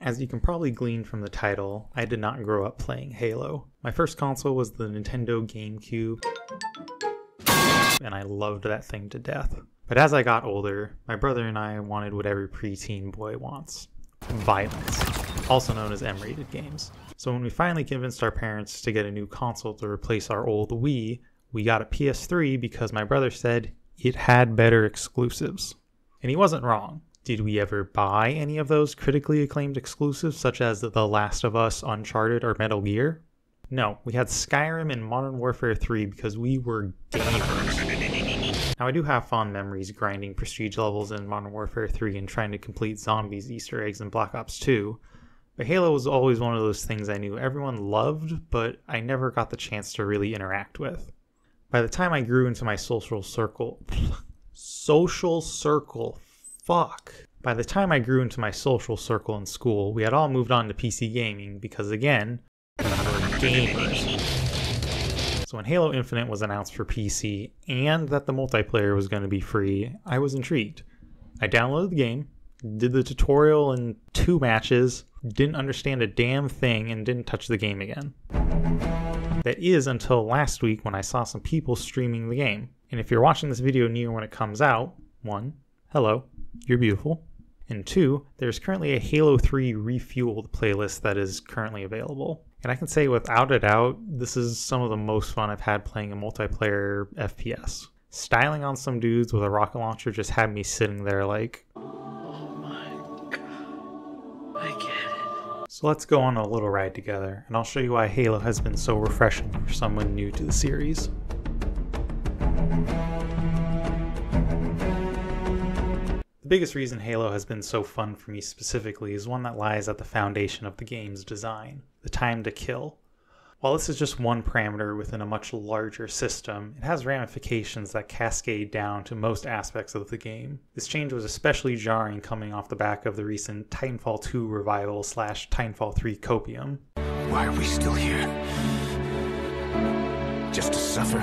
As you can probably glean from the title, I did not grow up playing Halo. My first console was the Nintendo GameCube, and I loved that thing to death. But as I got older, my brother and I wanted what every preteen boy wants: violence, also known as M-rated games. So when we finally convinced our parents to get a new console to replace our old Wii, we got a PS3 because my brother said it had better exclusives. And he wasn't wrong. Did we ever buy any of those critically acclaimed exclusives such as The Last of Us, Uncharted, or Metal Gear? No, we had Skyrim and Modern Warfare 3 because we were gamers. Now I do have fond memories grinding prestige levels in Modern Warfare 3 and trying to complete zombies Easter eggs in Black Ops 2, but Halo was always one of those things I knew everyone loved, but I never got the chance to really interact with. By the time I grew into my social circle, By the time I grew into my social circle in school, we had all moved on to PC gaming because, again, we were gamers. So when Halo Infinite was announced for PC and that the multiplayer was going to be free, I was intrigued. I downloaded the game, did the tutorial in 2 matches, didn't understand a damn thing, and didn't touch the game again. That is until last week when I saw some people streaming the game. And if you're watching this video near when it comes out, 1, hello, you're beautiful. And 2, there's currently a Halo 3 Refueled playlist that is currently available. And I can say without a doubt, this is some of the most fun I've had playing a multiplayer FPS. Styling on some dudes with a rocket launcher just had me sitting there like, oh my god, I get it. So let's go on a little ride together, and I'll show you why Halo has been so refreshing for someone new to the series. The biggest reason Halo has been so fun for me specifically is one that lies at the foundation of the game's design: the time to kill. While this is just one parameter within a much larger system, it has ramifications that cascade down to most aspects of the game. This change was especially jarring coming off the back of the recent Titanfall 2 revival / Titanfall 3 copium. Why are we still here? Just to suffer?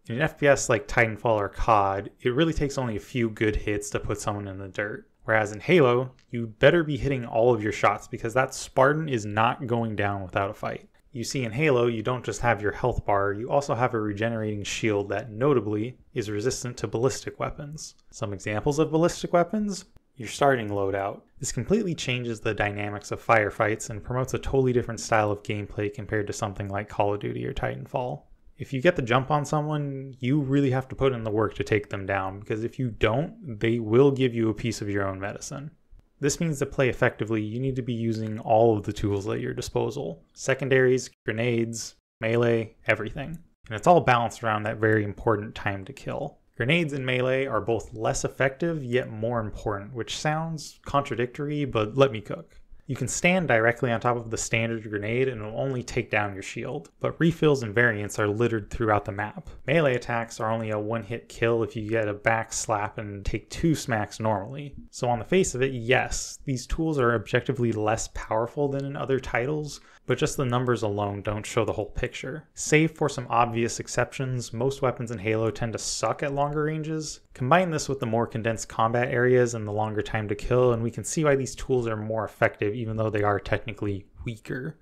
In an FPS like Titanfall or COD, it really takes only a few good hits to put someone in the dirt. Whereas in Halo, you better be hitting all of your shots because that Spartan is not going down without a fight. You see, in Halo, you don't just have your health bar, you also have a regenerating shield that, notably, is resistant to ballistic weapons. Some examples of ballistic weapons? Your starting loadout. This completely changes the dynamics of firefights and promotes a totally different style of gameplay compared to something like Call of Duty or Titanfall. If you get the jump on someone, you really have to put in the work to take them down, because if you don't, they will give you a piece of your own medicine. This means to play effectively, you need to be using all of the tools at your disposal. Secondaries, grenades, melee, everything. And it's all balanced around that very important time to kill. Grenades and melee are both less effective, yet more important, which sounds contradictory, but let me cook. You can stand directly on top of the standard grenade and it will only take down your shield, but refills and variants are littered throughout the map. Melee attacks are only a one-hit kill if you get a back slap and take 2 smacks normally. So on the face of it, yes, these tools are objectively less powerful than in other titles, but just the numbers alone don't show the whole picture. Save for some obvious exceptions, most weapons in Halo tend to suck at longer ranges. Combine this with the more condensed combat areas and the longer time to kill, and we can see why these tools are more effective even though they are technically weaker.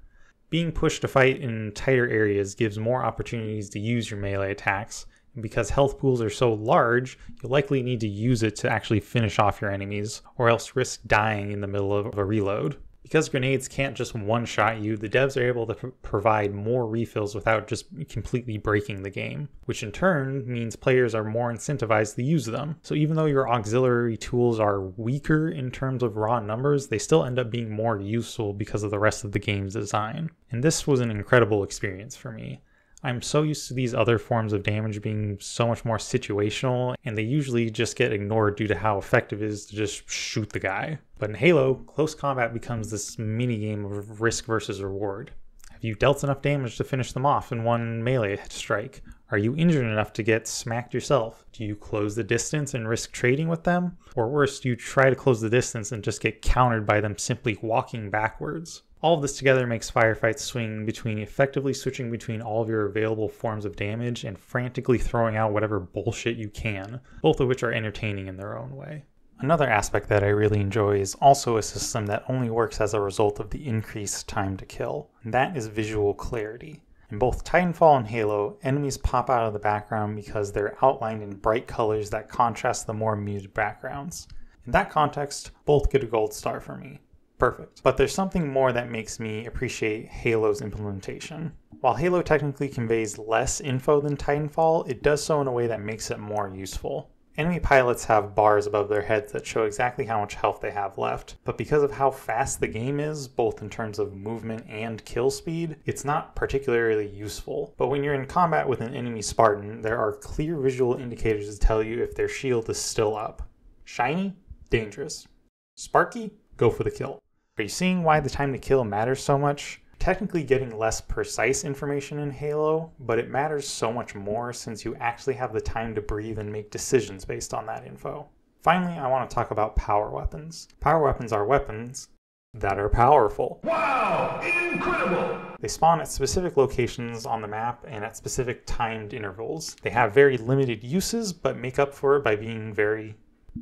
Being pushed to fight in tighter areas gives more opportunities to use your melee attacks, and because health pools are so large, you'll likely need to use it to actually finish off your enemies, or else risk dying in the middle of a reload. Because grenades can't just one-shot you, the devs are able to provide more refills without just completely breaking the game, which in turn means players are more incentivized to use them. So even though your auxiliary tools are weaker in terms of raw numbers, they still end up being more useful because of the rest of the game's design. And this was an incredible experience for me. I'm so used to these other forms of damage being so much more situational, and they usually just get ignored due to how effective it is to just shoot the guy. But in Halo, close combat becomes this mini-game of risk versus reward. Have you dealt enough damage to finish them off in one melee strike? Are you injured enough to get smacked yourself? Do you close the distance and risk trading with them? Or worse, do you try to close the distance and just get countered by them simply walking backwards? All of this together makes firefights swing between effectively switching between all of your available forms of damage and frantically throwing out whatever bullshit you can, both of which are entertaining in their own way. Another aspect that I really enjoy is also a system that only works as a result of the increased time to kill, and that is visual clarity. In both Titanfall and Halo, enemies pop out of the background because they're outlined in bright colors that contrast the more muted backgrounds. In that context, both get a gold star for me. Perfect. But there's something more that makes me appreciate Halo's implementation. While Halo technically conveys less info than Titanfall, it does so in a way that makes it more useful. Enemy pilots have bars above their heads that show exactly how much health they have left, but because of how fast the game is, both in terms of movement and kill speed, it's not particularly useful. But when you're in combat with an enemy Spartan, there are clear visual indicators to tell you if their shield is still up. Shiny? Dangerous. Sparky? Go for the kill. Are you seeing why the time to kill matters so much? Technically getting less precise information in Halo, but it matters so much more since you actually have the time to breathe and make decisions based on that info. Finally, I want to talk about power weapons. Power weapons are weapons that are powerful. Wow! Incredible! They spawn at specific locations on the map and at specific timed intervals. They have very limited uses, but make up for it by being very,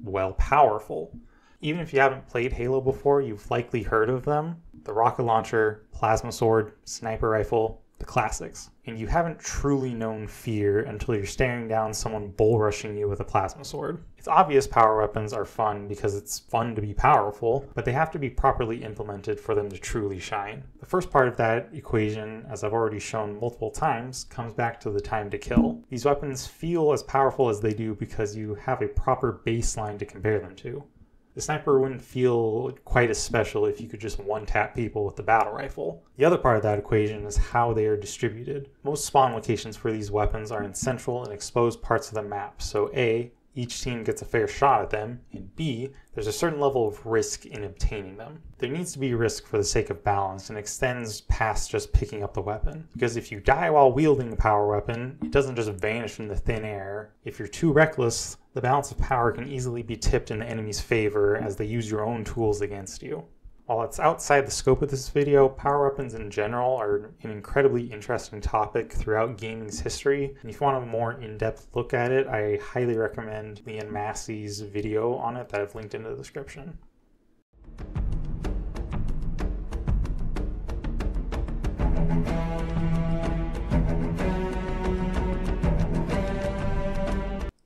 well, powerful. Even if you haven't played Halo before, you've likely heard of them. The rocket launcher, plasma sword, sniper rifle, the classics. And you haven't truly known fear until you're staring down someone bull rushing you with a plasma sword. It's obvious power weapons are fun because it's fun to be powerful, but they have to be properly implemented for them to truly shine. The first part of that equation, as I've already shown multiple times, comes back to the time to kill. These weapons feel as powerful as they do because you have a proper baseline to compare them to. The sniper wouldn't feel quite as special if you could just one-tap people with the battle rifle. The other part of that equation is how they are distributed. Most spawn locations for these weapons are in central and exposed parts of the map, so A, each team gets a fair shot at them, and B, there's a certain level of risk in obtaining them. There needs to be risk for the sake of balance and extends past just picking up the weapon. Because if you die while wielding the power weapon, it doesn't just vanish into thin air. If you're too reckless, the balance of power can easily be tipped in the enemy's favor as they use your own tools against you. While it's outside the scope of this video, power weapons in general are an incredibly interesting topic throughout gaming's history, and if you want a more in-depth look at it, I highly recommend Leon Massey's video on it that I've linked in the description.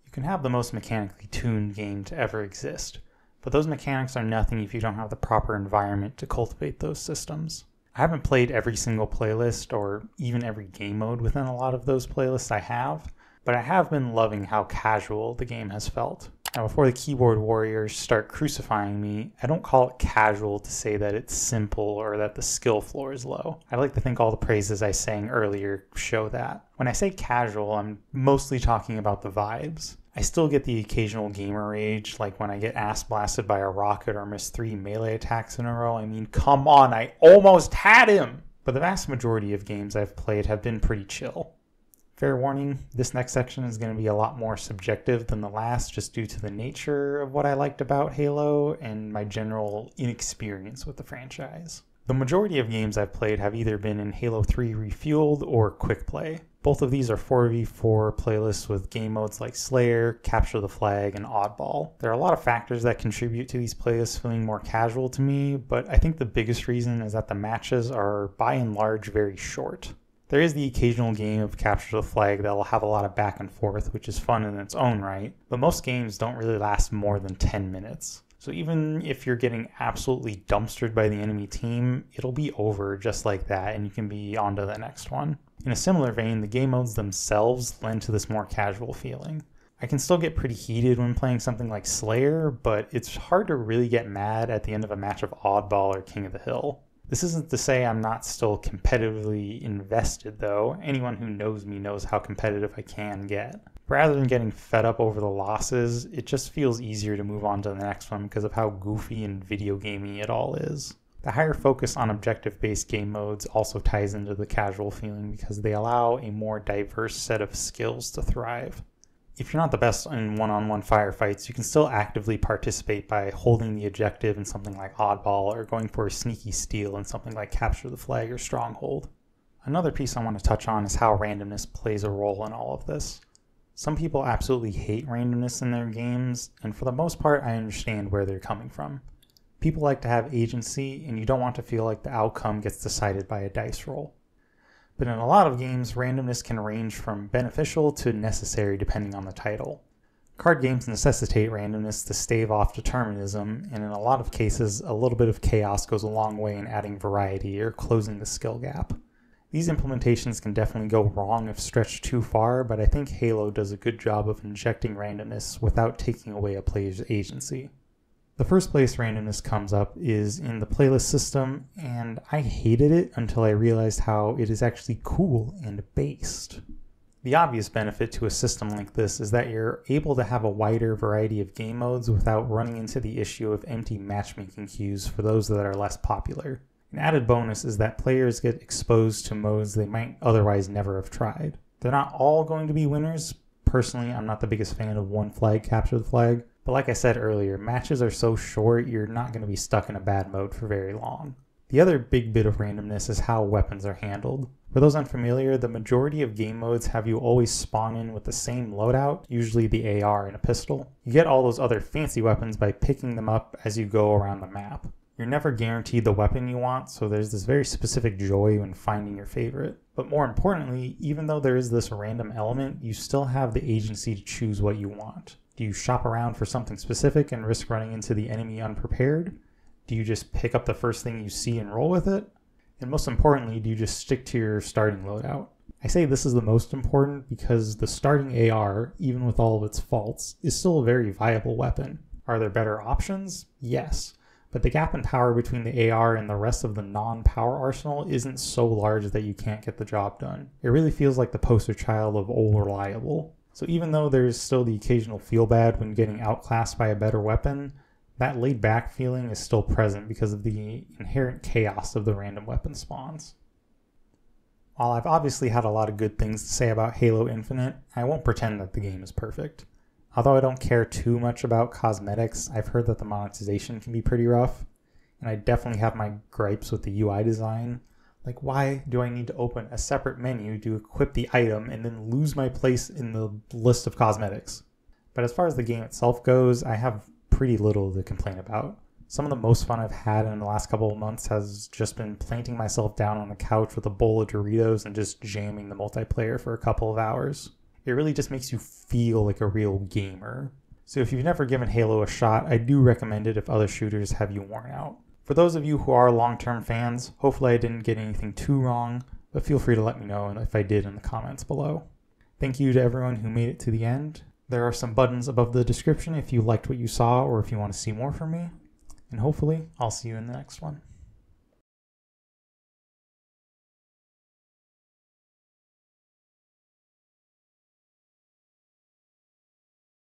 You can have the most mechanically tuned game to ever exist, but those mechanics are nothing if you don't have the proper environment to cultivate those systems. I haven't played every single playlist or even every game mode within a lot of those playlists I have, but I have been loving how casual the game has felt. Now, before the keyboard warriors start crucifying me, I don't call it casual to say that it's simple or that the skill floor is low. I like to think all the praises I sang earlier show that. When I say casual, I'm mostly talking about the vibes. I still get the occasional gamer rage, like when I get ass blasted by a rocket or miss 3 melee attacks in a row. I mean, come on, I almost had him! But the vast majority of games I've played have been pretty chill. Fair warning, this next section is going to be a lot more subjective than the last just due to the nature of what I liked about Halo and my general inexperience with the franchise. The majority of games I've played have either been in Halo 3 Refueled or Quick Play. Both of these are 4v4 playlists with game modes like Slayer, Capture the Flag, and Oddball. There are a lot of factors that contribute to these playlists feeling more casual to me, but I think the biggest reason is that the matches are by and large very short. There is the occasional game of Capture the Flag that will have a lot of back and forth, which is fun in its own right, but most games don't really last more than 10 minutes. So even if you're getting absolutely dumpstered by the enemy team, it'll be over just like that and you can be on to the next one. In a similar vein, the game modes themselves lend to this more casual feeling. I can still get pretty heated when playing something like Slayer, but it's hard to really get mad at the end of a match of Oddball or King of the Hill. This isn't to say I'm not still competitively invested though. Anyone who knows me knows how competitive I can get. Rather than getting fed up over the losses, it just feels easier to move on to the next one because of how goofy and video gamey it all is. The higher focus on objective-based game modes also ties into the casual feeling because they allow a more diverse set of skills to thrive. If you're not the best in one-on-one firefights, you can still actively participate by holding the objective in something like Oddball or going for a sneaky steal in something like Capture the Flag or Stronghold. Another piece I want to touch on is how randomness plays a role in all of this. Some people absolutely hate randomness in their games, and for the most part I understand where they're coming from. People like to have agency, and you don't want to feel like the outcome gets decided by a dice roll. But in a lot of games, randomness can range from beneficial to necessary depending on the title. Card games necessitate randomness to stave off determinism, and in a lot of cases, a little bit of chaos goes a long way in adding variety or closing the skill gap. These implementations can definitely go wrong if stretched too far, but I think Halo does a good job of injecting randomness without taking away a player's agency. The first place randomness comes up is in the playlist system, and I hated it until I realized how it is actually cool and based. The obvious benefit to a system like this is that you're able to have a wider variety of game modes without running into the issue of empty matchmaking queues for those that are less popular. An added bonus is that players get exposed to modes they might otherwise never have tried. They're not all going to be winners. Personally, I'm not the biggest fan of one flag capture the flag, but like I said earlier, matches are so short you're not going to be stuck in a bad mode for very long. The other big bit of randomness is how weapons are handled. For those unfamiliar, the majority of game modes have you always spawn in with the same loadout, usually the AR and a pistol. You get all those other fancy weapons by picking them up as you go around the map. You're never guaranteed the weapon you want, so there's this very specific joy when finding your favorite. But more importantly, even though there is this random element, you still have the agency to choose what you want. Do you shop around for something specific and risk running into the enemy unprepared? Do you just pick up the first thing you see and roll with it? And most importantly, do you just stick to your starting loadout? I say this is the most important because the starting AR, even with all of its faults, is still a very viable weapon. Are there better options? Yes. But the gap in power between the AR and the rest of the non-power arsenal isn't so large that you can't get the job done. It really feels like the poster child of old reliable. So even though there's still the occasional feel bad when getting outclassed by a better weapon, that laid back feeling is still present because of the inherent chaos of the random weapon spawns. While I've obviously had a lot of good things to say about Halo Infinite, I won't pretend that the game is perfect. Although I don't care too much about cosmetics, I've heard that the monetization can be pretty rough, and I definitely have my gripes with the UI design. Like, why do I need to open a separate menu to equip the item and then lose my place in the list of cosmetics? But as far as the game itself goes, I have pretty little to complain about. Some of the most fun I've had in the last couple of months has just been planting myself down on the couch with a bowl of Doritos and just jamming the multiplayer for a couple of hours. It really just makes you feel like a real gamer. So if you've never given Halo a shot, I do recommend it if other shooters have you worn out. For those of you who are long-term fans, hopefully I didn't get anything too wrong, but feel free to let me know if I did in the comments below. Thank you to everyone who made it to the end. There are some buttons above the description if you liked what you saw or if you want to see more from me. And hopefully, I'll see you in the next one.